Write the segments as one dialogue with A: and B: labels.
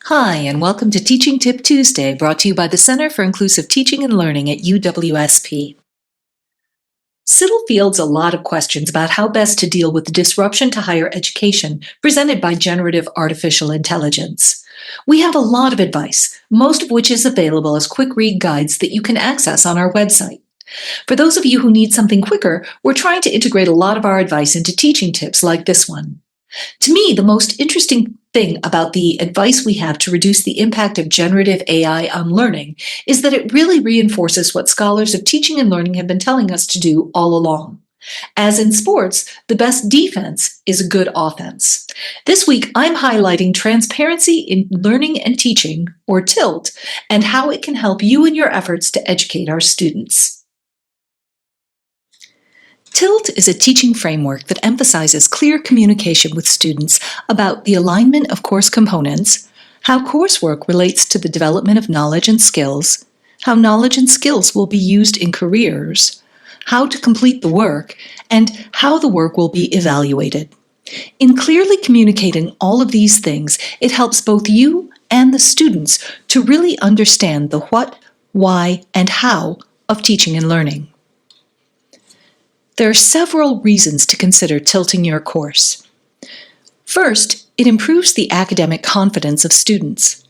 A: Hi, and welcome to Teaching Tip Tuesday, brought to you by the Center for Inclusive Teaching and Learning at UWSP. CITL fields a lot of questions about how best to deal with the disruption to higher education presented by generative artificial intelligence. We have a lot of advice, most of which is available as quick read guides that you can access on our website. For those of you who need something quicker, we're trying to integrate a lot of our advice into teaching tips like this one. To me, the most interesting thing about the advice we have to reduce the impact of generative AI on learning is that it really reinforces what scholars of teaching and learning have been telling us to do all along. As in sports, the best defense is a good offense. This week, I'm highlighting transparency in learning and teaching, or TILT, and how it can help you in your efforts to educate our students. TILT is a teaching framework that emphasizes clear communication with students about the alignment of course components, how coursework relates to the development of knowledge and skills, how knowledge and skills will be used in careers, how to complete the work, and how the work will be evaluated. In clearly communicating all of these things, it helps both you and the students to really understand the what, why, and how of teaching and learning. There are several reasons to consider tilting your course. First, it improves the academic confidence of students.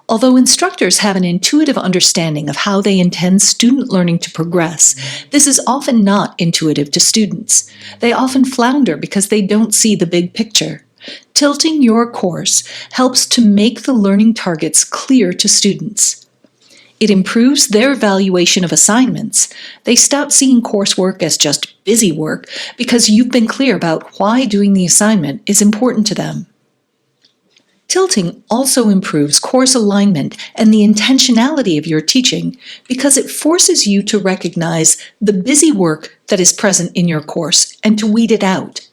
A: Although instructors have an intuitive understanding of how they intend student learning to progress, this is often not intuitive to students. They often flounder because they don't see the big picture. Tilting your course helps to make the learning targets clear to students. It improves their evaluation of assignments. They stop seeing coursework as just busy work because you've been clear about why doing the assignment is important to them. Tilting also improves course alignment and the intentionality of your teaching because it forces you to recognize the busy work that is present in your course and to weed it out.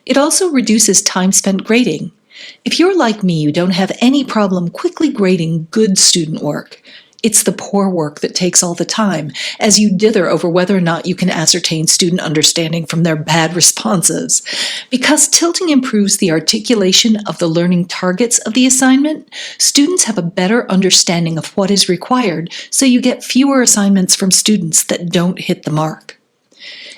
A: It also reduces time spent grading. If you're like me, you don't have any problem quickly grading good student work. It's the poor work that takes all the time, as you dither over whether or not you can ascertain student understanding from their bad responses. Because tilting improves the articulation of the learning targets of the assignment, students have a better understanding of what is required, so you get fewer assignments from students that don't hit the mark.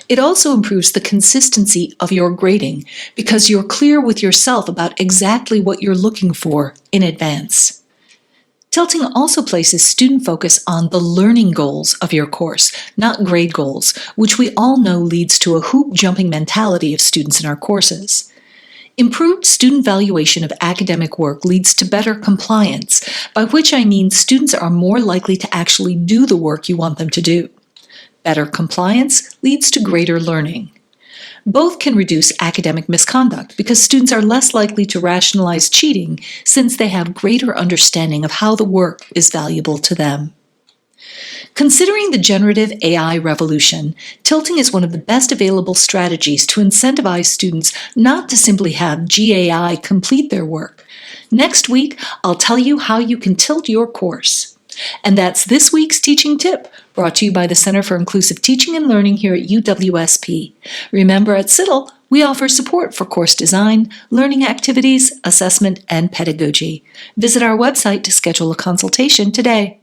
A: It also improves the consistency of your grading, because you're clear with yourself about exactly what you're looking for in advance. Tilting also places student focus on the learning goals of your course, not grade goals, which we all know leads to a hoop-jumping mentality of students in our courses. Improved student valuation of academic work leads to better compliance, by which I mean students are more likely to actually do the work you want them to do. Better compliance leads to greater learning. Both can reduce academic misconduct because students are less likely to rationalize cheating since they have greater understanding of how the work is valuable to them. Considering the generative AI revolution, tilting is one of the best available strategies to incentivize students not to simply have GAI complete their work. Next week, I'll tell you how you can tilt your course. And that's this week's teaching tip, brought to you by the Center for Inclusive Teaching and Learning here at UWSP. Remember, at CITL, we offer support for course design, learning activities, assessment, and pedagogy. Visit our website to schedule a consultation today.